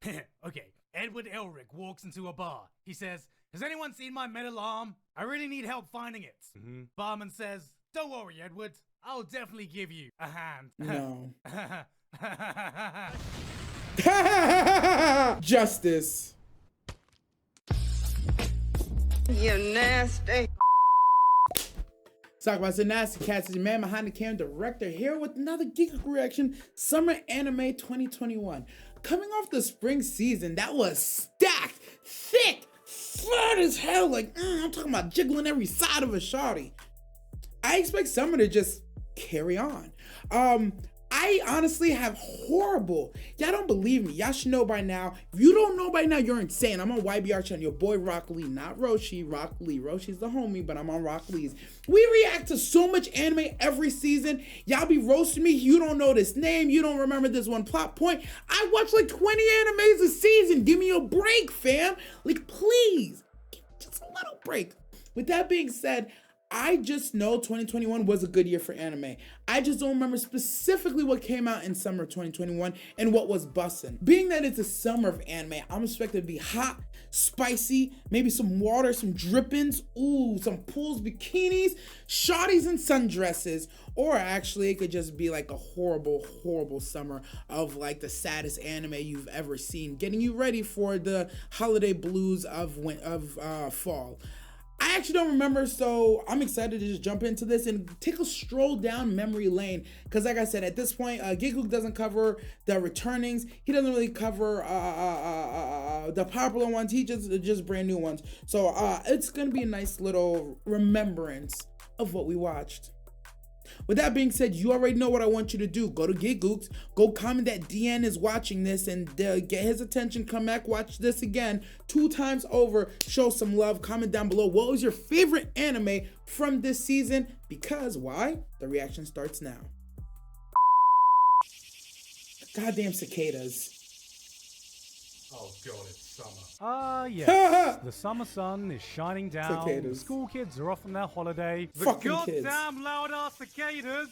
Okay, Edward Elric walks into a bar. He says, has anyone seen my metal arm? I really need help finding it. Barman says, don't worry, Edward. I'll definitely give you a hand. No. Justice. You nasty. Talk about the nasty cats, is the man behind the camera, director, here with another Gigguk reaction, Summer Anime 2021. Coming off the spring season, that was stacked, thick, fat as hell. Like, I'm talking about jiggling every side of a shawty. I expect summer to just carry on. I honestly have horrible, y'all don't believe me, y'all should know by now. If you don't know by now, you're insane. I'm on YBR channel, your boy Rock Lee, not Roshi, Rock Lee. Roshi's the homie, but I'm on Rock Lee's. We react to so much anime every season. Y'all be roasting me, you don't know this name, you don't remember this one plot point. I watch like 20 animes a season, give me a break, fam. Like, please, just a little break. With that being said, I just know 2021 was a good year for anime. I just don't remember specifically what came out in summer 2021 and what was bussin'. Being that it's a summer of anime, I'm expected to be hot, spicy, maybe some water, some drippings, ooh, some pools, bikinis, shawties and sundresses, or actually it could just be like a horrible, horrible summer of like the saddest anime you've ever seen, getting you ready for the holiday blues of fall. I actually don't remember, so I'm excited to just jump into this and take a stroll down memory lane. Because like I said, at this point, Gigguk doesn't cover the returnings. He doesn't really cover the popular ones. He just brand new ones. So it's going to be a nice little remembrance of what we watched. With that being said, you already know what I want you to do. Go to Gigguk, go comment that DN is watching this and get his attention. Come back, watch this again 2 times over. Show some love. Comment down below what was your favorite anime from this season. Because why? The reaction starts now. Goddamn cicadas. Oh god, it's summer. Yes. The summer sun is shining down. Cicadas. The school kids are off on their holiday. Fucking the kids. goddamn loud ass cicadas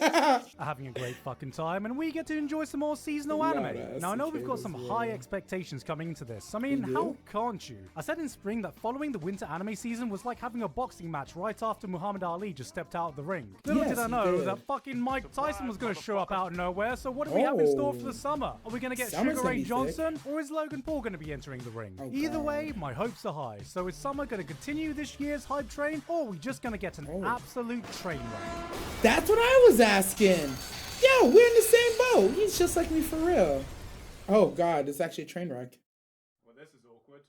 are having a great fucking time, and we get to enjoy some more seasonal anime. Now I know we've got some high expectations coming into this. I mean, how can't you? I said in spring that following the winter anime season was like having a boxing match right after Muhammad Ali just stepped out of the ring. Little did I know that fucking Mike Tyson was going to show up out of nowhere. So what do we have in store for the summer? Are we going to get Sugar Ray Johnson, or is Logan Paul going to be entering the ring? Either way, my hopes are high. So is summer going to continue this year's hype train, or are we just going to get an absolute train wreck? That's what I was asking. Yo, we're in the same boat. He's just like me for real. Oh god, it's actually a train wreck. Well, this is awkward.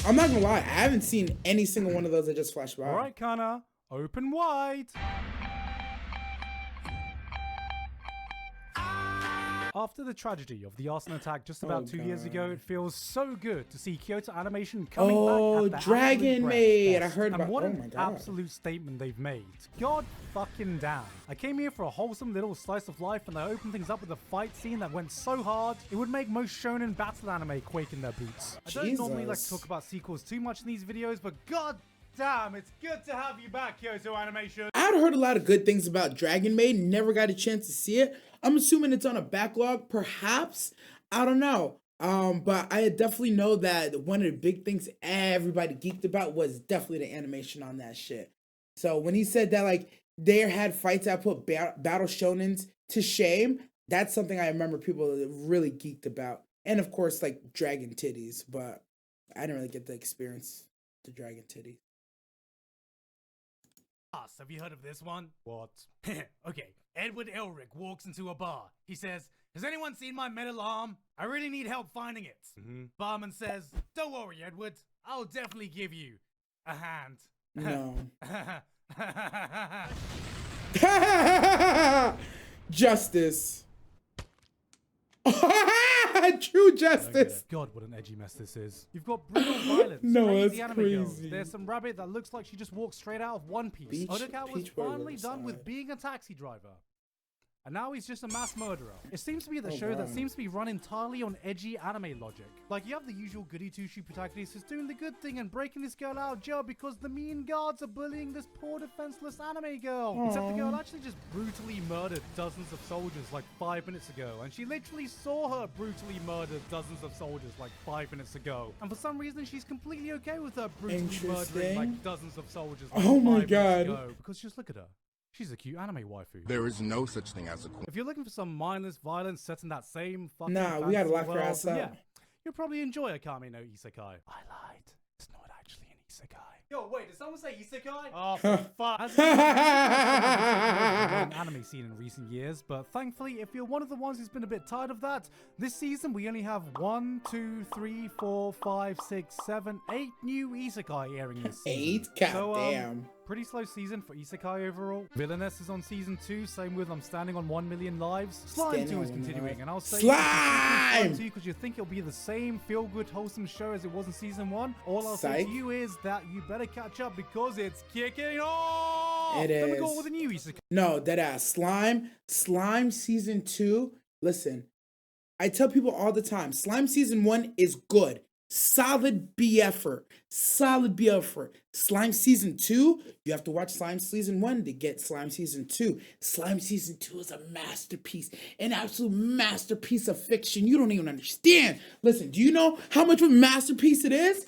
I'm not gonna lie, I haven't seen any single one of those that just flashed by. Alright, Kana, open wide. After the tragedy of the arson attack just about 2 years ago, it feels so good to see Kyoto Animation coming back at the Dragon Maid. I heard about. And what an absolute statement they've made. God fucking damn. I came here for a wholesome little slice of life, and I opened things up with a fight scene that went so hard it would make most shonen battle anime quake in their boots. I don't normally like to talk about sequels too much in these videos, but god damn, it's good to have you back, Kyoto Animation. I'd heard a lot of good things about Dragon Maid, never got a chance to see it. I'm assuming it's on a backlog, perhaps. I don't know. But I definitely know that one of the big things everybody geeked about was definitely the animation on that shit. So when he said that, like, they had fights that put battle shonens to shame, that's something I remember people really geeked about. And of course, like, dragon titties, but I didn't really get the experience the dragon titties. Have you heard of this one? What? Okay, Edward Elric walks into a bar. He says, has anyone seen my metal arm? I really need help finding it. Barman says, don't worry, Edward. I'll definitely give you a hand. No. Justice. True justice. God, what an edgy mess this is. You've got brutal violence. No, crazy that's anime crazy. girls. There's some rabbit that looks like she just walked straight out of One Piece. Odoka was finally done with being a taxi driver. and now he's just a mass murderer. It seems to be the show that seems to be run entirely on edgy anime logic. Like, you have the usual goody two-shoe protagonist who's doing the good thing and breaking this girl out of jail because the mean guards are bullying this poor defenseless anime girl. Except the girl actually just brutally murdered dozens of soldiers like 5 minutes ago, and she literally saw her brutally murder dozens of soldiers like 5 minutes ago. And for some reason, she's completely okay with her brutally murdering like dozens of soldiers like 5 minutes ago. Because just look at her. She's a cute anime waifu. There is no such thing as a queen. If you're looking for some mindless violence set in that same fucking we gotta lock her world, ass up. yeah, you'll probably enjoy Akame no Isekai. I lied. It's not actually an Isekai. Yo, wait, did someone say Isekai? Oh, for fuck. As an anime scene in recent years, but thankfully, if you're one of the ones who's been a bit tired of that, this season we only have 1, 2, 3, 4, 5, 6, 7, 8 new Isekai airing this season. 8? Goddamn. Pretty slow season for Isekai overall. Villainess is on season 2, same with I'm Standing on 1 Million Lives. Slime 2 is continuing, and I'll say Slime 2 because you think it'll be the same feel-good, wholesome show as it was in season 1. All I'll say to you is that you better catch up because it's kicking off. It is. Then we go with a new Isekai. No, deadass. Slime season 2. Listen, I tell people all the time, Slime season 1 is good. Solid B effort. Solid B effort. Slime season 2, you have to watch Slime season 1 to get Slime season 2. Slime season 2 is a masterpiece. An absolute masterpiece of fiction. You don't even understand. Listen, do you know how much of a masterpiece it is?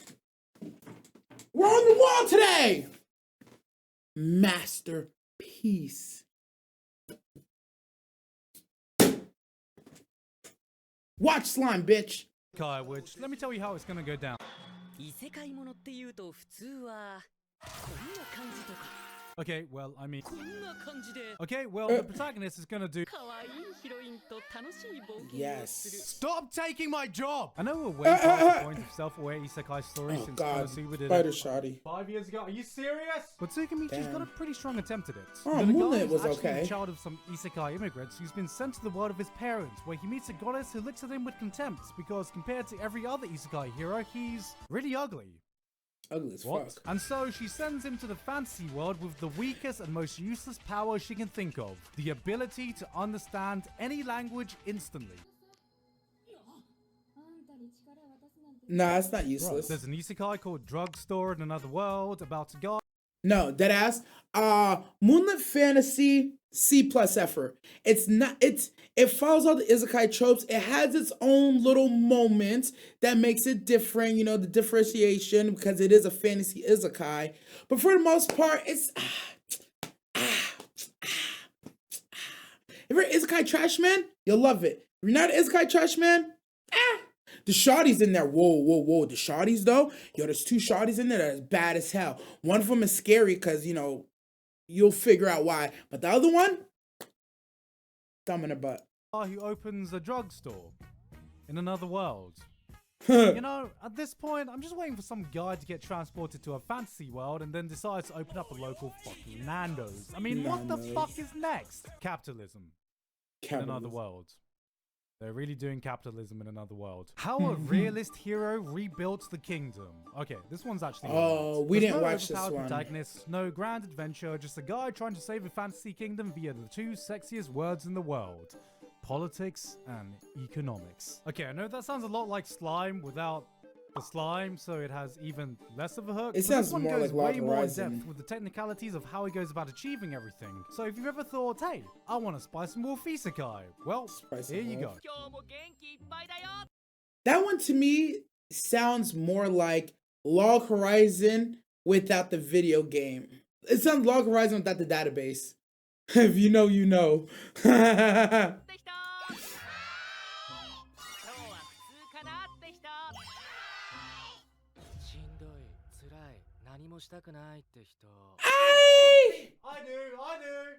We're on the wall today. Masterpiece. Watch Slime, bitch. Which, let me tell you how it's gonna go down. 異世界ものっていうと普通はこんな感じとか Okay, well, I mean... こんな感じで Okay, well, the protagonist is gonna do... 可愛いヒロインと楽しい冒険をする Yes. Stop taking my job! I know we're way past the point of self-aware isekai stories since God. Konosuba did Spider it Shoddy. 5 years ago. Are you serious? But Tsukimichi's got a pretty strong attempt at it. Oh, The guy Moonlit is was actually okay. a child of some isekai immigrants who's been sent to the world of his parents, where he meets a goddess who looks at him with contempt because compared to every other isekai hero, he's really ugly. Ugly as What? fuck. And so she sends him to the fantasy world with the weakest and most useless power she can think of, the ability to understand any language instantly. Nah, it's not useless. There's an isekai called Drugstore in Another World about a guy. No, deadass. Moonlit Fantasy, C+ effort. It follows all the isekai tropes. It has its own little moments that makes it different, you know, the differentiation because it is a fantasy isekai. But for the most part, it's if you're an isekai trash man, you'll love it. If you're not an isekai trash man, the shawties in there, whoa. The shawties though, yo, there's 2 shawties in there that is bad as hell. One of them is scary because, you know, you'll figure out why. But the other one, thumb in the butt. Who opens a drugstore in another world. You know, at this point, I'm just waiting for some guy to get transported to a fantasy world and then decides to open up a local fucking Nando's. I mean, what the fuck is next? Capitalism. In another world. They're really doing capitalism in another world. How a realist hero rebuilt the kingdom. Okay, this one's actually... Oh, we didn't watch this one. Protagonist, no grand adventure, just a guy trying to save a fantasy kingdom via the 2 sexiest words in the world. Politics and economics. Okay, I know that sounds a lot like Slime without the slime, so it has even less of a hook. It sounds this one more goes like way Log more in Horizon. depth with the technicalities of how he goes about achieving everything. So if you've ever thought, hey, I want to spice and wolf isekai, well, here you go. 今日も元気いっぱいだよ That one to me sounds more like Log Horizon without the video game. It sounds Log Horizon without the database. If you know, you know. って人今日は普通かなって人しんどい辛い何もしたくないって人 I do.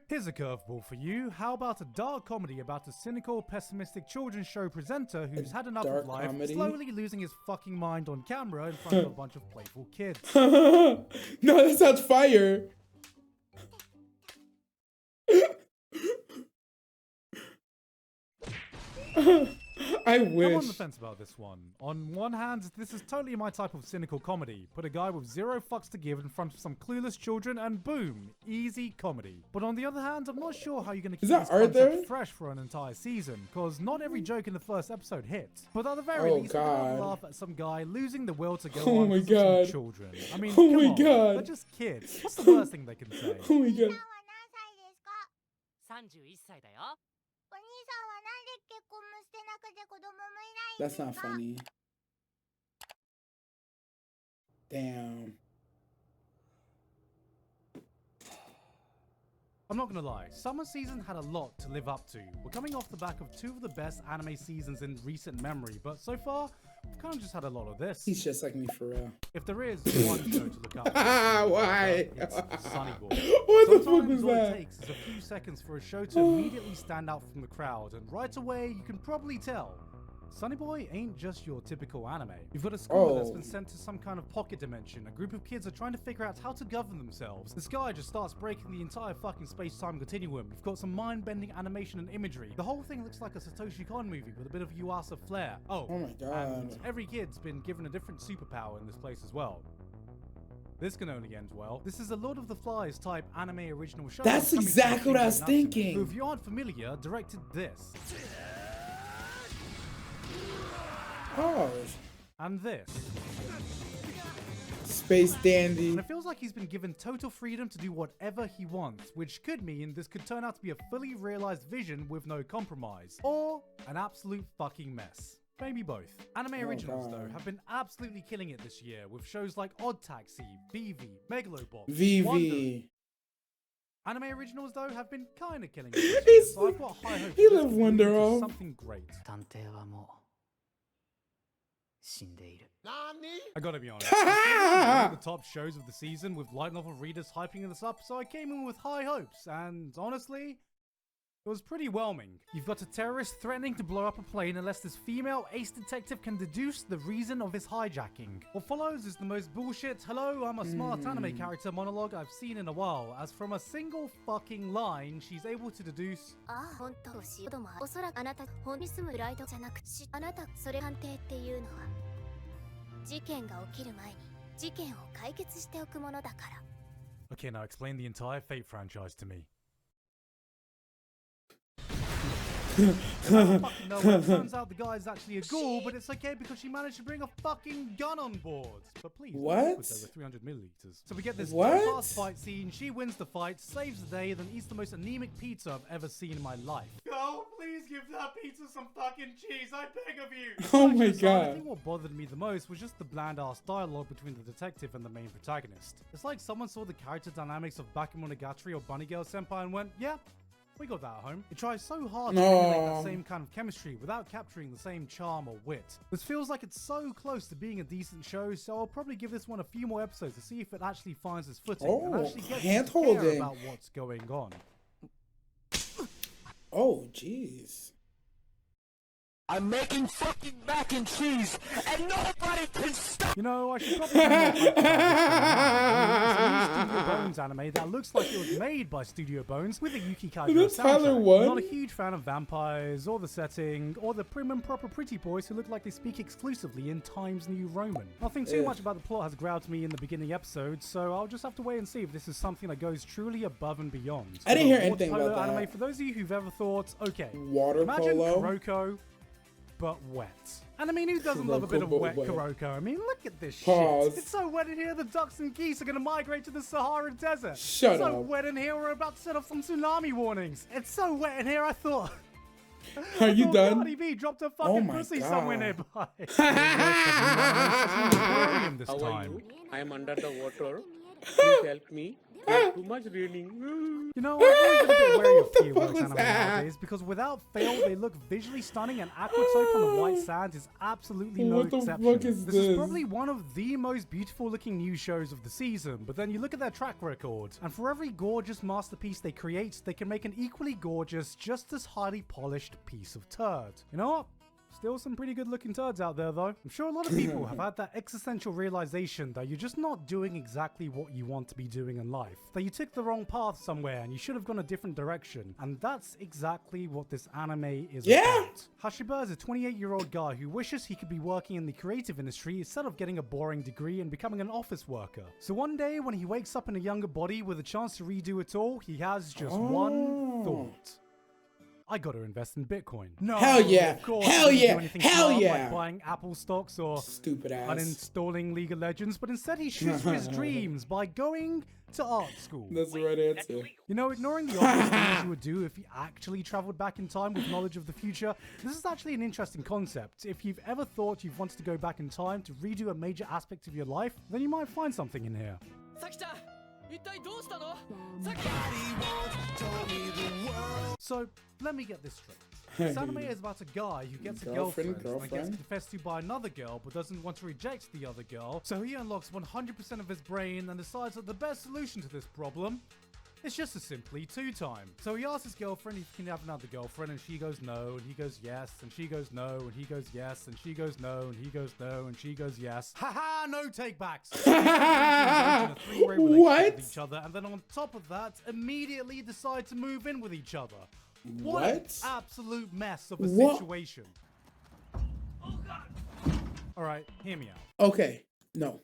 Here's a curveball for you. How about a dark comedy about a cynical, pessimistic children's show presenter who's had enough of life, slowly losing his fucking mind on camera in front of a bunch of playful kids? No, that sounds fire. I I'm wish. on the fence about this one. On one hand, this is totally my type of cynical comedy. Put a guy with zero fucks to give in front of some clueless children and boom, easy comedy. But on the other hand, I'm not sure how you're going to keep that this art concept there? fresh for an entire season, because not every joke in the first episode hit. But at the very least, we're God. going to laugh at some guy losing the will to go Oh on my because of God. some children. I mean, Oh come my on, God. they're just kids. What's the worst thing they can say? Oh my god. 31歳だよ。 That's not funny. Damn. I'm not gonna lie, summer season had a lot to live up to. We're coming off the back of two of the best anime seasons in recent memory, but so far, we've kind of just had a lot of this. He's just like me for real. If there is one show to look up, Why? it's Sunny Boy. What the fuck Sometimes was all that? it takes is a few seconds for a show to immediately stand out from the crowd, and right away you can probably tell. Sunny Boy ain't just your typical anime. You've got a school that's been sent to some kind of pocket dimension. A group of kids are trying to figure out how to govern themselves. This guy just starts breaking the entire fucking space-time continuum. You've got some mind-bending animation and imagery. The whole thing looks like a Satoshi Kon movie with a bit of Yuasa flair. Oh my god. And every kid's been given a different superpower in this place as well. This can only end well. This is a Lord of the Flies type anime original show. That's coming from exactly what I was Studio Natsume, thinking. who, if you aren't familiar, directed this. Oh. And this. Space Dandy. And it feels like he's been given total freedom to do whatever he wants, which could mean this could turn out to be a fully realized vision with no compromise. Or an absolute fucking mess. Maybe both. Anime originals, though, have been absolutely killing it this year, with shows like Odd Taxi, VV, Megalobox, VV. Wonder. Anime originals, though, have been kinda killing it this year, so I've got high hopes he for this left to lead Wonder into off. something great. 探偵はもう死んでいる。 I gotta be honest, this is one of the top shows of the season, with light novel readers hyping this up, so I came in with high hopes, and honestly, it was pretty whelming. You've got a terrorist threatening to blow up a plane unless this female ace detective can deduce the reason of his hijacking. What follows is the most bullshit, hello, I'm a smart anime character monologue I've seen in a while, as from a single fucking line, she's able to deduce ああ、本当しどもおそらくあなた本に住むライトじゃなくしあなたそれ判定っていうのは事件が起きる前に事件を解決しておくものだから。 Okay, now explain the entire Fate franchise to me. I don't fucking know, it turns out the guy is actually a ghoul, but it's okay because she managed to bring a fucking gun on board. But please, What? with over 300 milliliters. So we get this What? fast fight scene, she wins the fight, saves the day, then eats the most anemic pizza I've ever seen in my life. Go, please give that pizza some fucking cheese, I beg of you! Oh my I god. think what bothered me the most was just the bland-ass dialogue between the detective and the main protagonist. It's like someone saw the character dynamics of Bakemonogatari or Bunny Girl Senpai and went, yeah, we got that at home. It tries so hard to emulate that same kind of chemistry without capturing the same charm or wit. This feels like it's so close to being a decent show, so I'll probably give this one a few more episodes to see if it actually finds its footing and Oh, actually gets to care hand-holding. about what's going on. Oh, jeez. I'm making fucking mac and cheese, and nobody can stop. You know, I should probably be more hyped about this one now. I mean, it's a new Studio Bones anime that looks like it was made by Studio Bones with a Yuki Kaji That's Tyler soundtrack. One? I'm not a huge fan of vampires, or the setting, or the prim and proper pretty boys who look like they speak exclusively in Times New Roman. Nothing too much about the plot has grabbed me in the beginning episode, so I'll just have to wait and see if this is something that goes truly above and beyond. I didn't hear Water anything polo about anime, that. for those of you who've ever thought, okay, Water imagine polo? Kuroko, but wet. And I mean, who doesn't love a bit of Kuroko, wet but wet. Kuroko? I mean, look at this Pause. shit. It's so wet in here, the ducks and geese are gonna migrate to the Sahara Desert. Shut it's so up. wet in here, we're about to set off some tsunami warnings. It's so wet in here, I thought. Are you Oh, done? Cardi B dropped her Oh fucking my pussy God. somewhere nearby. Aquarium this How are time. you? I am under the water. Please help me. There's too much raining. You know, I've always been a bit wary of What the Fireworks fuck was anime that? nowadays because without fail, they look visually stunning and Aquatope on the white sand is absolutely no What the exception. fuck is This is this? probably one of the most beautiful looking new shows of the season, but then you look at their track record, and for every gorgeous masterpiece they create, they can make an equally gorgeous, just as highly polished piece of turd. You know what? Still some pretty good looking turds out there though. I'm sure a lot of people have had that existential realization that you're just not doing exactly what you want to be doing in life. That you took the wrong path somewhere and you should have gone a different direction. And that's exactly what this anime is about. Hashiba is a 28-year-old guy who wishes he could be working in the creative industry instead of getting a boring degree and becoming an office worker. So one day when he wakes up in a younger body with a chance to redo it all, he has just one thought. I gotta invest in Bitcoin. No, hell yeah, of course, hell yeah, hell smart, yeah. like buying Apple stocks or stupid ass uninstalling League of Legends, but instead he shoots for his dreams by going to art school. That's the right answer. You know, ignoring the obvious things you would do if you actually traveled back in time with knowledge of the future, this is actually an interesting concept. If you've ever thought you've wanted to go back in time to redo a major aspect of your life, then you might find something in here. So, let me get this straight. This anime is about a guy who gets a girlfriend and gets confessed to by another girl but doesn't want to reject the other girl, so he unlocks 100% of his brain and decides that the best solution to this problem is just to simply two-time. So he asks his girlfriend if he can have another girlfriend, and she goes no, and he goes yes, and she goes no, and he goes yes, and she goes no, and he goes no, and she goes yes. Haha, no take-backs! A three-way relationship with each other, and then on top of that, immediately decide to move in with each other. What an absolute mess of a situation. Oh God. Alright, hear me out. Okay, no.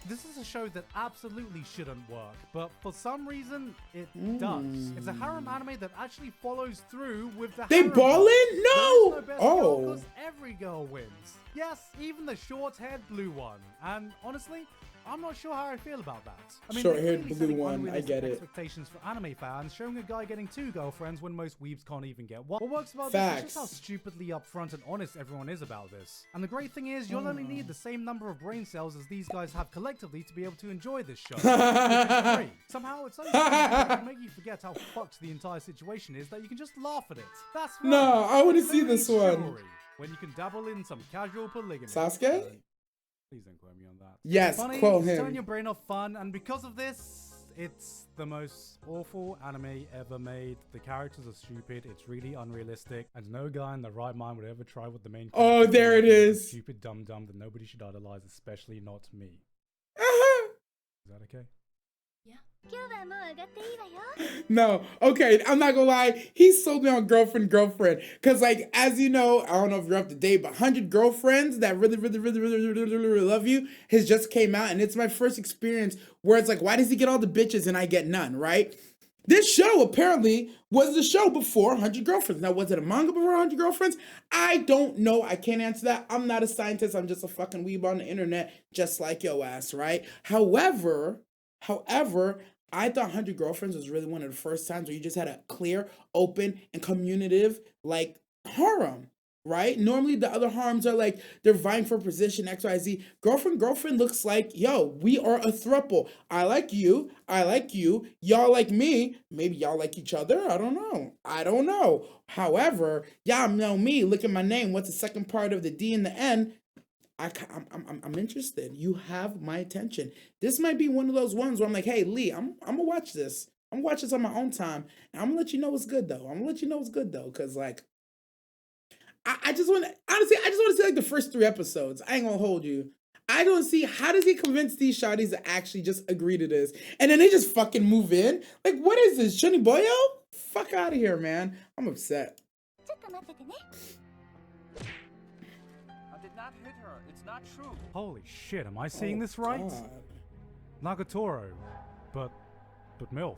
This is a show that absolutely shouldn't work, but for some reason, it does. It's a harem anime that actually follows through with the They harem ballin'? No! best girl, 'cause every girl wins. Yes, even the short-haired blue one. And honestly, I'm not sure how I feel about that. I mean, short-haired blue one, I get it. Expectations for anime fans, showing a guy getting two girlfriends when most weebs can't even get one. What works about this is just how stupidly upfront and honest everyone is about this. And the great thing is, you'll only need the same number of brain cells as these guys have collectively to be able to enjoy this show. Somehow, it's so to make you forget how fucked the entire situation is that you can just laugh at it. That's right. No, I want to see this one. When you can dabble in some casual polygamy. Sasuke? Please don't quote me on that. Yes, quote him. Turn your brain off fun, and because of this, it's the most awful anime ever made. The characters are stupid, it's really unrealistic, and no guy in the right mind would ever try with the main character. Oh, there it is. Stupid dum-dum that nobody should idolize, especially not me. Is that okay? No, okay, I'm not gonna lie. He sold me on girlfriend. Cause like, as you know, I don't know if you're up to date, but 100 Girlfriends that really love you has just came out, and it's my first experience where it's like, why does he get all the bitches and I get none, right? This show apparently was the show before 100 Girlfriends. Now, was it a manga before 100 Girlfriends? I don't know. I can't answer that. I'm not a scientist. I'm just a fucking weeb on the internet, just like yo ass, right? However, I thought 100 Girlfriends was really one of the first times where you just had a clear, open, and communicative, like, harem, right? Normally, the other harems are like, they're vying for position, X, Y, Z. Girlfriend looks like, yo, we are a throuple. I like you, y'all like me, maybe y'all like each other, I don't know. However, y'all know me, look at my name, what's the second part of the D and the N? I'm interested. You have my attention. This might be one of those ones where I'm like, hey, Lee, I'm gonna watch this. I'm gonna watch this on my own time. And I'm gonna let you know it's good though. Cause like, I just want to see like the first 3 episodes. I ain't gonna hold you. I don't see, how does he convince these shawties to actually just agree to this? And then they just fucking move in? Like, what is this, Shuni Boyo? Fuck out of here, man. I'm upset. It's not true. Holy shit, am I seeing this right? God. Nagatoro, but MILF.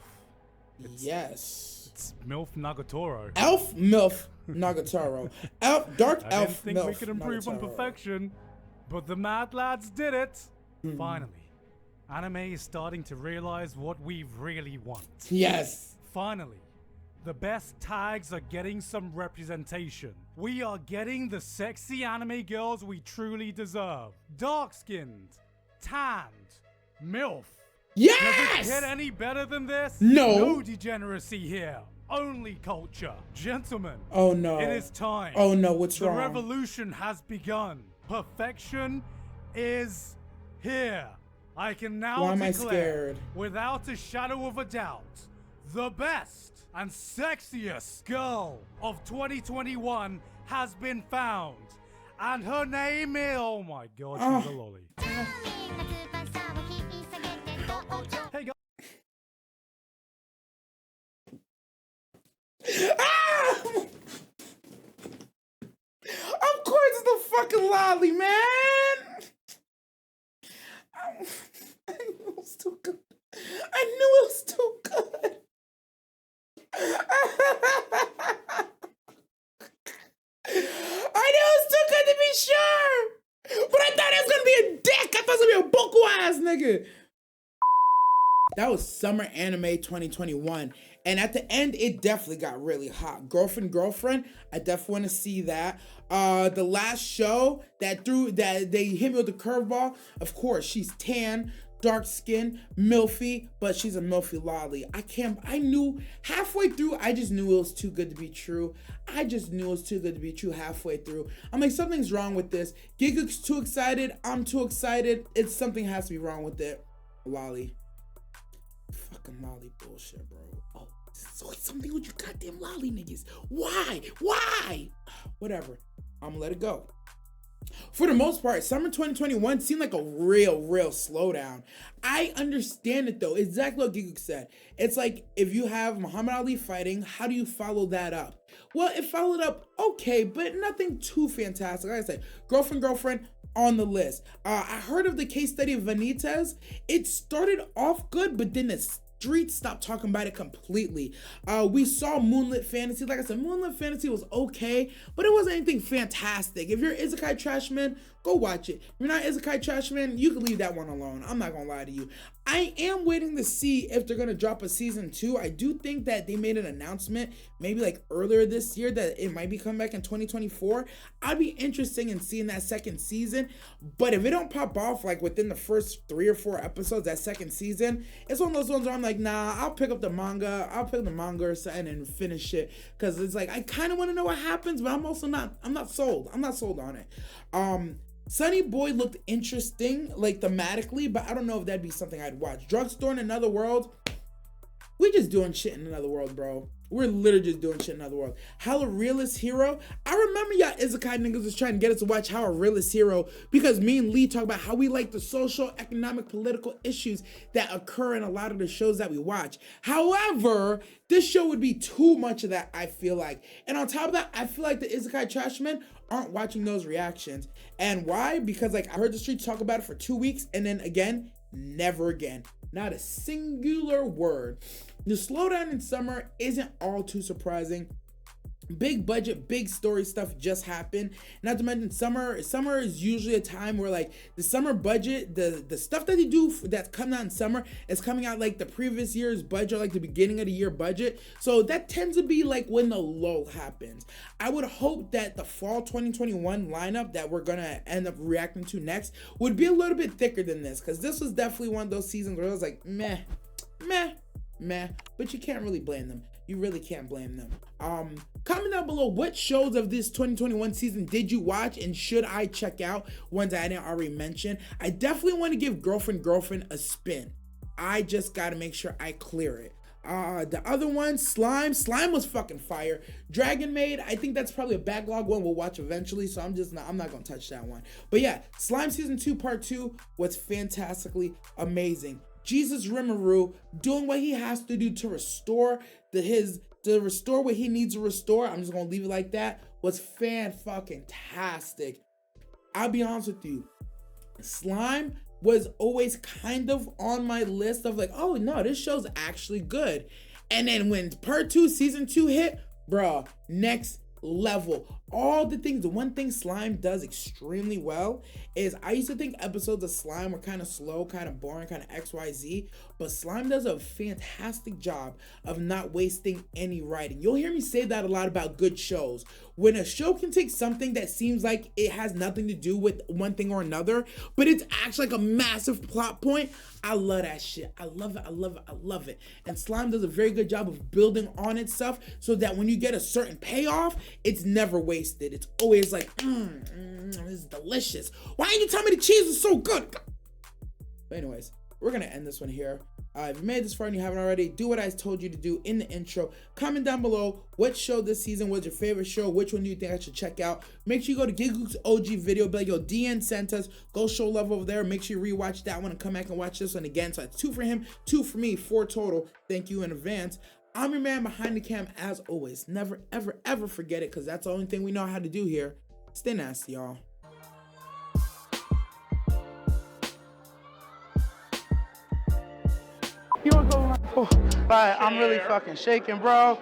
It's MILF Nagatoro. Elf MILF Nagatoro. Dark I Elf didn't think MILF we could improve on Nagatoro. perfection, but the mad lads did it. Finally, anime is starting to realize what we really want. Yes. Finally, the best tags are getting some representation. We are getting the sexy anime girls we truly deserve. Dark-skinned, tanned, MILF. Yes! Does it get any better than this? No. No degeneracy here. Only culture. Gentlemen. Oh no. It is time. Oh no, what's the wrong? The revolution has begun. Perfection is here. I can now Why am I declare, scared? without a shadow of a doubt, the best and sexiest girl of 2021 has been found. And her name is, oh my god, she's a lolly. Hey guys. Ah! Of course it's the fucking lolly, man. I knew it was too good. I knew it was too good. I knew it was too good to be sure. But I thought it was gonna be a dick. I thought it was gonna be a boku ass nigga. That was Summer Anime 2021. And at the end, it definitely got really hot. Girlfriend, I definitely want to see that. The last show that they hit me with the curveball, of course, she's tan, dark skin, milfy, but she's a milfy lolly. I knew halfway through, I just knew it was too good to be true. I just knew it was too good to be true halfway through. I'm like, something's wrong with this. Gigguk's too excited. I'm too excited. Something has to be wrong with it. Lolly. Fucking lolly bullshit, bro. Oh, so it's something with you goddamn lolly niggas. Why? Whatever. I'm gonna let it go. For the most part, summer 2021 seemed like a real slowdown. I understand it though. Exactly what Gigguk said. It's like if you have Muhammad Ali fighting, how do you follow that up? Well, it followed up okay, but nothing too fantastic. Like I said, girlfriend on the list. I heard of the case study of Vanitas. It started off good, but then the streets stopped talking about it completely. We saw Moonlit Fantasy. Like I said, Moonlit Fantasy was okay, but it wasn't anything fantastic. If you're Isekai trash man, go watch it. If you're not Isekai trash man, you can leave that one alone. I'm not gonna lie to you. I am waiting to see if they're gonna drop a season 2. I do think that they made an announcement maybe like earlier this year that it might be coming back in 2024. I'd be interested in seeing that second season, but if it don't pop off like within the first 3 or 4 episodes, that second season, it's one of those ones where I'm like, nah, I'll pick up the manga or something and finish it, because it's like I kind of want to know what happens, but I'm not sold on it. Sunny Boy looked interesting, like thematically, but I don't know if that'd be something I'd watch. Drugstore in Another World, we just doing shit in Another World, bro. We're literally just doing shit in Another World. How a Realist Hero. I remember y'all Isekai niggas was trying to get us to watch How a Realist Hero because me and Lee talk about how we like the social, economic, political issues that occur in a lot of the shows that we watch. However, this show would be too much of that, I feel like. And on top of that, I feel like the Isekai trash men aren't watching those reactions. And why? Because like I heard the streets talk about it for 2 weeks and then again, never again. Not a singular word. The slowdown in summer isn't all too surprising. Big budget, big story stuff just happened. Not to mention summer is usually a time where like the summer budget, the stuff that they do that's coming out in summer is coming out like the previous year's budget, or like the beginning of the year budget. So that tends to be like when the lull happens. I would hope that the fall 2021 lineup that we're gonna end up reacting to next would be a little bit thicker than this, because this was definitely one of those seasons where it was like meh, but you can't really blame them. You really can't blame them. Comment down below what shows of this 2021 season did you watch and should I check out, ones I didn't already mention. I definitely want to give Girlfriend a spin. I just got to make sure I clear it. The other one, Slime was fucking fire. Dragon Maid, I think that's probably a backlog one we'll watch eventually, so I'm not gonna touch that one. But yeah, Slime season 2 part 2 was fantastically amazing. Jesus Rimuru doing what he has to do to restore restore what he needs to restore. I'm just gonna leave it like that. Was fan-fucking-tastic. I'll be honest with you, Slime was always kind of on my list of like, oh no, this show's actually good. And then when part 2, season 2 hit, bruh, next level. All the things, the one thing Slime does extremely well is, I used to think episodes of Slime were kind of slow, kind of boring, kind of XYZ, but Slime does a fantastic job of not wasting any writing. You'll hear me say that a lot about good shows. When a show can take something that seems like it has nothing to do with one thing or another, but it's actually like a massive plot point, I love that shit. I love it. And Slime does a very good job of building on itself so that when you get a certain payoff, it's never wasted. It's always like, this is delicious. Why didn't you tell me the cheese was so good? But anyways, we're gonna end this one here. If you made this far and you haven't already, do what I told you to do in the intro. Comment down below what show this season was your favorite show. Which one do you think I should check out? Make sure you go to Gigguk's OG video. Be like, yo, DN sent us. Go show love over there. Make sure you rewatch that one and come back and watch this one again. So that's 2 for him, 2 for me, 4 total. Thank you in advance. I'm your man behind the cam as always. Never, ever, ever forget it, because that's the only thing we know how to do here. Stay nasty, y'all. You wanna go like, I'm really fucking shaking, bro.